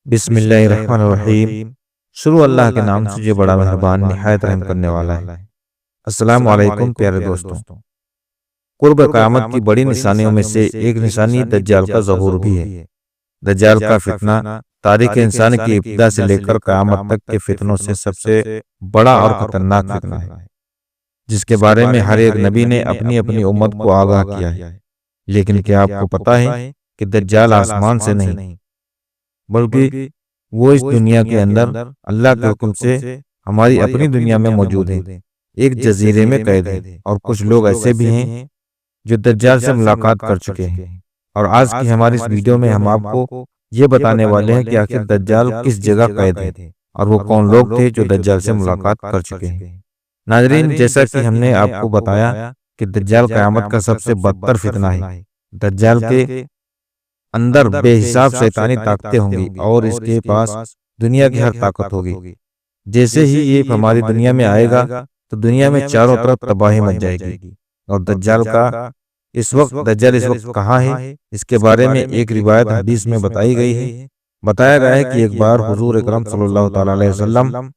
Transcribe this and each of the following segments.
बिस्मिल्लाहिर्रहमानिर्रहीम। शुरू अल्लाह के नाम से जो बड़ा मेहरबान निहायत रहम करने वाला है। अस्सलाम वालेकुम प्यारे दोस्तों। कुर्ब क़यामत की बड़ी निशानियों में से एक निशानी दज्जाल का ज़हूर भी है। दज्जाल का फितना तारीख़ इंसान की इब्तिदा से लेकर क़यामत तक के फितनों से सबसे बड़ा और ख़तरनाक फितना है, जिसके बारे में हर एक नबी ने अपनी अपनी उम्मत को आगाह किया है। लेकिन क्या आपको पता है कि दज्जाल आसमान से नहीं बल्कि वो इस दुनिया के अंदर अल्लाह के हुक्म से हमारी अपनी दुनिया में मौजूद है, एक जजीरे में कैद है। और कुछ लोग ऐसे भी हैं जो दज्जाल से मुलाकात कर चुके हैं। और आज की हमारी इस वीडियो में हम आपको ये बताने वाले हैं कि आखिर दज्जाल किस जगह कैद है और वो कौन लोग थे जो दज्जाल से मुलाकात कर चुके हैं। नाजरीन, जैसा कि हमने आपको बताया कि दज्जाल क़यामत का सबसे बदतर फितना है। दज्जाल के अंदर बेहिसाब शैतानी ताकतें होंगी और इसके पास दुनिया की हर ताकत होगी। जैसे ही ये हमारी दुनिया में आएगा तो दुनिया में चारों तरफ तबाही मच जाएगी। और दज्जाल इस वक्त कहाँ है, इसके बारे में एक रिवायत हदीस में बताई गई है। बताया गया है कि एक बार हुजूर अकरम सल्लल्लाहु ताला अलैहि वसल्लम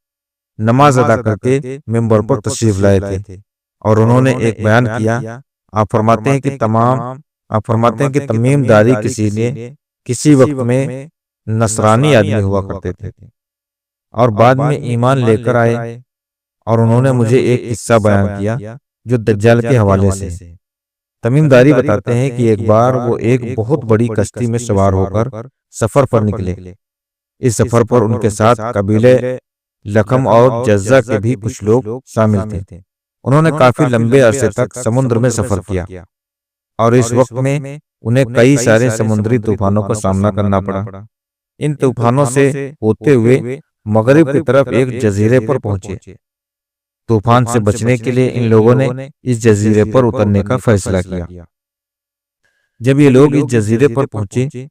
नमाज अदा करके मिंबर पर तशरीफ लाए थे और उन्होंने एक बयान किया। आप फरमाते हैं कि तमीमदारी किसी वक्त में नसरानी आदमी हुआ करते थे और बाद में ईमान लेकर आए। और उन्होंने मुझे एक किस्सा बयान किया जो दज्जाल के हवाले से। तमीमदारी बताते हैं कि एक बार वो एक बहुत बड़ी कश्ती में सवार होकर सफर पर निकले। इस सफर पर उनके साथ कबीले लखम और जज्जा के भी कुछ लोग शामिल थे। उन्होंने काफी लंबे अरसे तक समुद्र में सफर किया और इस वक्त में उन्हें कई सारे समुद्री तूफानों का सामना करना पड़ा। इन तूफानों से होते हुए मगरिब की तरफ एक जजीरे पर पहुंचे। तूफान से बचने के लिए इन लोगों ने इस जजीरे पर उतरने का फैसला किया। जब ये लोग इस जजीरे पर पहुंचे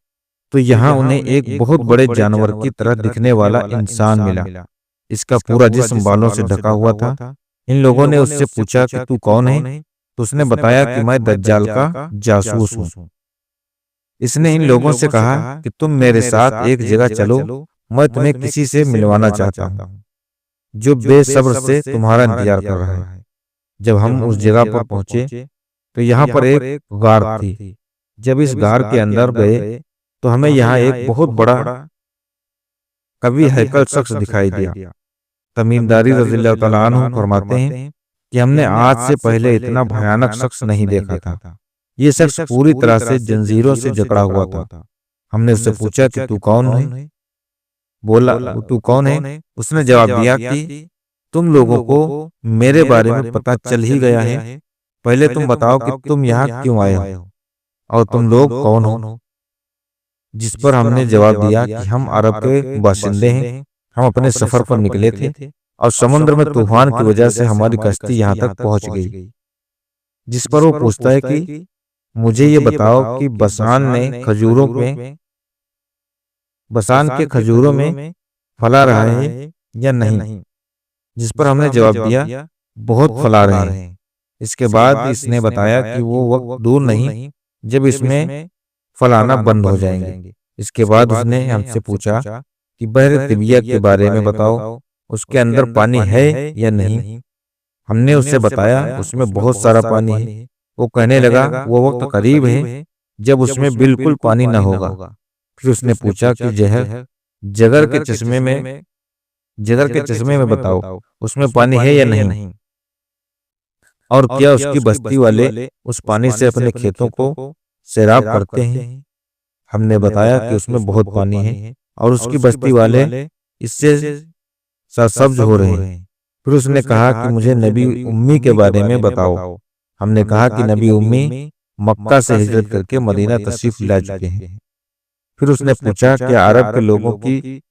तो यहाँ उन्हें एक बहुत बड़े जानवर की तरह दिखने वाला इंसान मिला। इसका पूरा जिस्म बालों से ढका हुआ था। इन लोगों ने उससे पूछा कि तू कौन है? तो उसने बताया कि मैं दज्जाल का जासूस हूं। इसने इन लोगों से कहा कि तुम मेरे साथ एक जगह चलो, मैं तुम्हें किसी से मिलवाना चाहता हूं जो बेसब्र से तुम्हारा इंतजार कर रहा है। जब हम उस जगह पर पहुंचे तो यहाँ पर एक गार थी। जब इस गार के अंदर गए तो हमें यहाँ एक बहुत बड़ा कवि हैकल शख्स दिखाई दिया। तमीमदारी रज़ियल्लाहु तआला अन्हु फरमाते हैं कि हमने आज से पहले इतना भयानक शख्स नहीं देखा था। ये शख्स पूरी तरह से जंजीरों से जकड़ा हुआ था। हमने उससे पूछा कि तू कौन है? बोला तू कौन है? उसने जवाब दिया कि तुम लोगों को मेरे बारे में पता चल ही गया है। पहले तुम बताओ कि तुम यहाँ क्यों आए हो और तुम लोग कौन हो? जिस पर हमने जवाब दिया कि हम अरब के बाशिंदे हैं, हम अपने सफर पर निकले थे और समुद्र में तूफान की वजह से हमारी कश्ती यहाँ तक पहुंच गई। जिस पर वो पूछता है कि मुझे ये बताओ कि बसान के खजूरों में फला रहा है या नहीं? जिस पर हमने जवाब दिया बहुत फला रहे हैं। इसके बाद इसने बताया कि वो वक्त दूर नहीं जब इसमें फलाना बंद हो जाएंगे। इसके बाद उसने हमसे पूछा कि बहर तिबिया के बारे में बताओ, उसके अंदर पानी है या नहीं? हमने उससे बताया उसमें बहुत सारा पानी है। वो कहने लगा वो वक्त करीब है जब उसमें बिल्कुल पानी न होगा। फिर उसने पूछा कि जगर के चश्मे में बताओ, उसमें पानी है या नहीं? और क्या उसकी बस्ती वाले उस पानी से अपने खेतों को सैराब करते हैं? हमने बताया कि उसमें बहुत पानी है और उसकी बस्ती वाले इससे सरसब्ज हो रहे हैं। फिर उसने कहा कि मुझे नबी उम्मी के बारे में बताओ। हमने कहा कि नबी उम्मी मक्का से हिजरत करके मदीना तशरीफ ला चुके हैं। फिर उसने पूछा कि अरब के लोगों की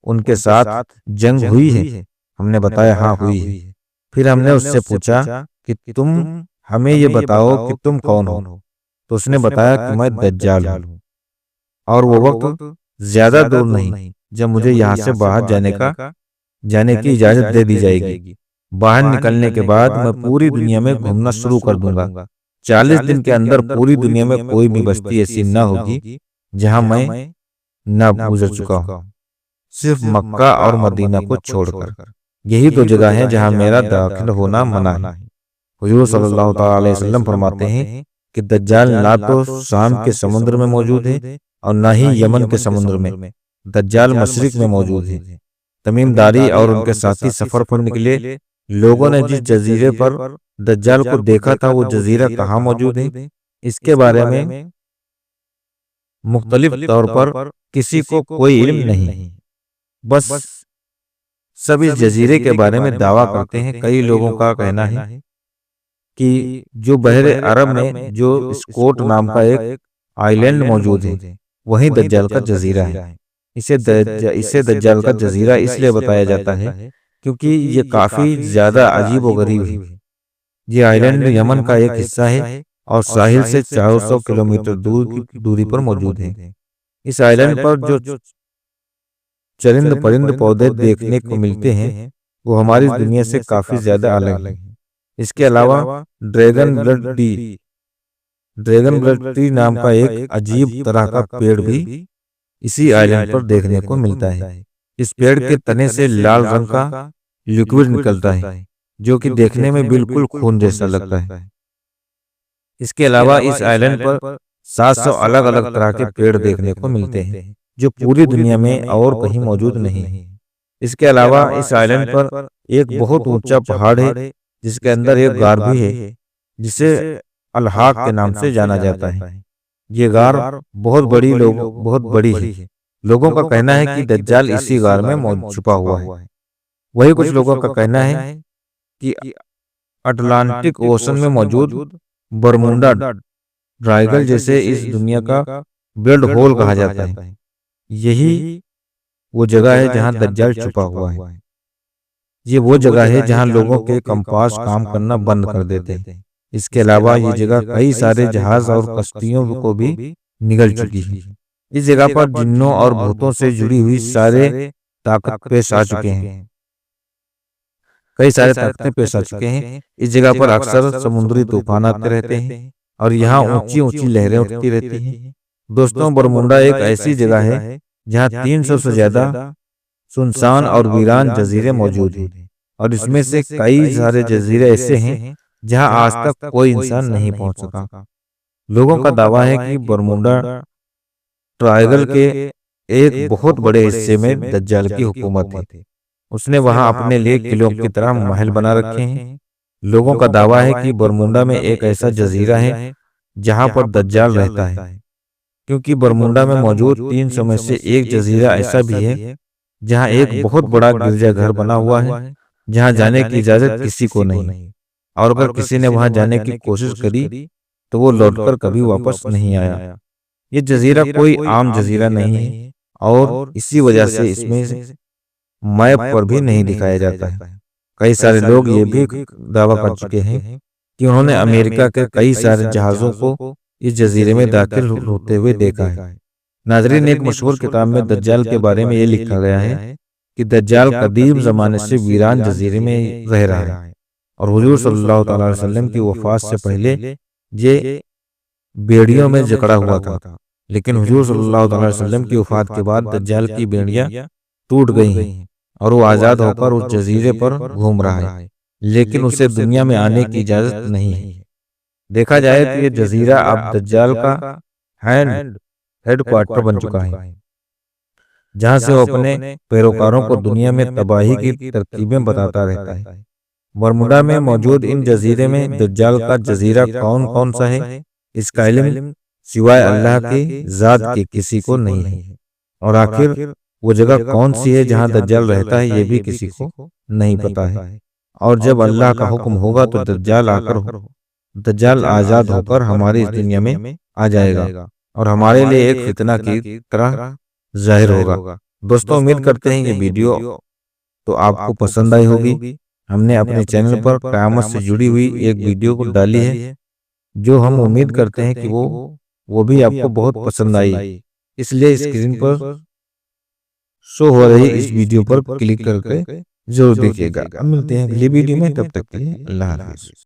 उनके साथ जंग हुई है? हमने बताया हाँ हुई है। फिर हमने उससे पूछा कि तुम हमें ये बताओ कि तुम कौन हो? तो उसने बताया कि मैं दज्जाल हूँ और वो वक्त ज्यादा दूर नहीं जब मुझे यहाँ से बाहर जाने की इजाजत दे दी जाएगी। बाहर निकलने के बाद मैं पूरी दुनिया में घूमना शुरू कर दूंगा। 40 दिन के अंदर पूरी दुनिया में कोई भी बस्ती ऐसी न होगी जहां मैं न गुजर चुका हूं। सिर्फ मक्का और मदीना को छोड़कर। यही तो जगह है जहां मेरा दाखिल होना मना है। हुजूर सल्लल्लाहु ताला अलैहि वसल्लम फरमाते हैं कि दज्जाल ना तो शाम के समुद्र में मौजूद है और ना ही यमन के समुद्र में। दज्जाल मशरिक में मौजूद है। तमीम दारी और उनके साथी सफर पर निकले। लोगों ने जिस जजीरे पर दज्जाल को देखा था वो जजीरा कहाँ मौजूद है, इसके बारे में मुख्तलिफ तौर पर किसी को कोई इल्म नहीं। बस सब इस जजीरे के बारे में दावा करते हैं। कई लोगों का कहना है कि जो बहरे अरब में जो स्कोट नाम का एक आइलैंड मौजूद है वहीं दज्जाल का जजीरा है। इसे दज्जाल का जजीरा इसलिए बताया जाता है क्योंकि ये काफी ज्यादा अजीब व गरीब है। ये आइलैंड यमन का एक हिस्सा है और साहिल से 400 किलोमीटर दूर की दूरी पर मौजूद है। इस आइलैंड पर जो चरिंद परिंद पौधे देखने को मिलते हैं वो हमारी दुनिया से काफी ज्यादा अलग है। इसके अलावा ड्रैगन ब्लड ट्री नाम का एक अजीब तरह का पेड़ भी इसी आइलैंड पर देखने को मिलता है। इस पेड़ के तने से लाल रंग का लिक्विड निकलता है जो कि देखने में बिल्कुल खून जैसा लगता है। इसके अलावा इस आइलैंड पर 700 अलग अलग तरह के पेड़ देखने को मिलते हैं जो पूरी दुनिया में और कहीं मौजूद नहीं है। इसके अलावा इस आइलैंड पर एक बहुत ऊंचा पहाड़ है जिसके अंदर एक गार भी है जिसे अलहाक के नाम से जाना जाता है। ये गार बहुत बड़ी है। लोगों का कहना है कि दज्जाल इसी गार में छुपा हुआ है। वही कुछ लोगों का कहना है कि अटलांटिक ओशन में मौजूद बरमुंडा ट्रायंगल जैसे इस दुनिया का ब्लड होल कहा जाता है, यही वो जगह है जहां दज्जाल छुपा हुआ है। ये वो जगह है जहां लोगों के कंपास काम करना बंद कर देते हैं। इसके अलावा ये जगह कई सारे जहाज और कश्तियों को भी निगल चुकी है। इस जगह पर जिन्नों और भूतों से जुड़ी हुई सारे ताकत पेश आ चुके हैं। कई सारे ताकतें पेश आ चुके हैं। इस जगह पर अक्सर समुद्री तूफान आते रहते हैं और यहाँ ऊंची ऊंची लहरें उठती रहती हैं। दोस्तों, बरमुंडा एक ऐसी जगह है जहाँ 300 से ज्यादा सुनसान और वीरान जजीरे मौजूद हैं और इसमें से कई सारे जजीरे ऐसे हैं जहां आज तक कोई इंसान नहीं पहुंच सका। लोगों का दावा है कि बरमुंडा ट्रायंगल के एक बहुत बड़े हिस्से में दज्जाल की हुकूमत है। उसने वहां अपने लिए किलों की तरह महल बना रखे हैं। लोगों का दावा है कि बरमुंडा में एक ऐसा जजीरा है जहां पर दज्जाल रहता है, क्योंकि बरमुंडा में मौजूद 300 में से एक जजीरा ऐसा भी है जहां एक बहुत बड़ा गिरजाघर बना हुआ है जहां जाने की इजाजत किसी को नहीं, और अगर किसी ने वहां जाने की कोशिश करी तो वो लौटकर कभी वापस नहीं आया। ये जजीरा कोई आम जजीरा नहीं है और इसी वजह से इसमें मैप पर भी नहीं दिखाया जाता है। कई सारे लोग ये भी दावा कर चुके हैं कि उन्होंने अमेरिका के कई सारे जहाजों को इस जजीरे में दाखिल होते हुए देखा है। नाजरीन, एक मशहूर किताब में दज्जाल के बारे में ये लिखा गया है कि दज्जाल कदीम जमाने से वीरान जजीरे में रह रहा है और हुजूर सल्लल्लाहु अलैहि वसल्लम की वफात से पहले ये बेड़ियों में जकड़ा हुआ था, लेकिन हुजूर सल्लल्लाहु अलैहि वसल्लम की वफात के बाद दज्जाल की बेड़ियां टूट गई हैं और वो आजाद होकर उस जजीरे पर घूम रहा है, लेकिन उसे दुनिया में आने की इजाजत नहीं है। देखा जाए तो ये जजीरा अब दज्जाल का हेडक्वार्टर बन चुका है, जहां से वो अपने पैरोकारों को दुनिया में तबाही की तरकीबें बताता रहता है। बरमुडा में मौजूद इन जजीरे में दज्जाल का जजीरा कौन कौन सा है, इसका इल्म सिवाय अल्लाह के जात के किसी को नहीं है, और आखिर वो जगह कौन सी है जहां दज्जाल रहता है ये भी किसी को नहीं पता है। और जब अल्लाह का हुक्म होगा तो दज्जाल आजाद होकर हमारी इस दुनिया में आ जाएगा और हमारे लिए एक फितना की तरह जाहिर होगा। दोस्तों, उम्मीद करते हैं ये वीडियो तो आपको पसंद आई होगी। हमने अपने चैनल पर क़यामत से जुड़ी हुई एक वीडियो को डाली है जो हम उम्मीद करते हैं कि वो भी आपको बहुत पसंद आई। इसलिए स्क्रीन पर शो हो रही इस वीडियो पर क्लिक करके जरूर देखिएगा। अब मिलते हैं अगली वीडियो में, तब तक के लिए अल्लाह हाफ़िज़।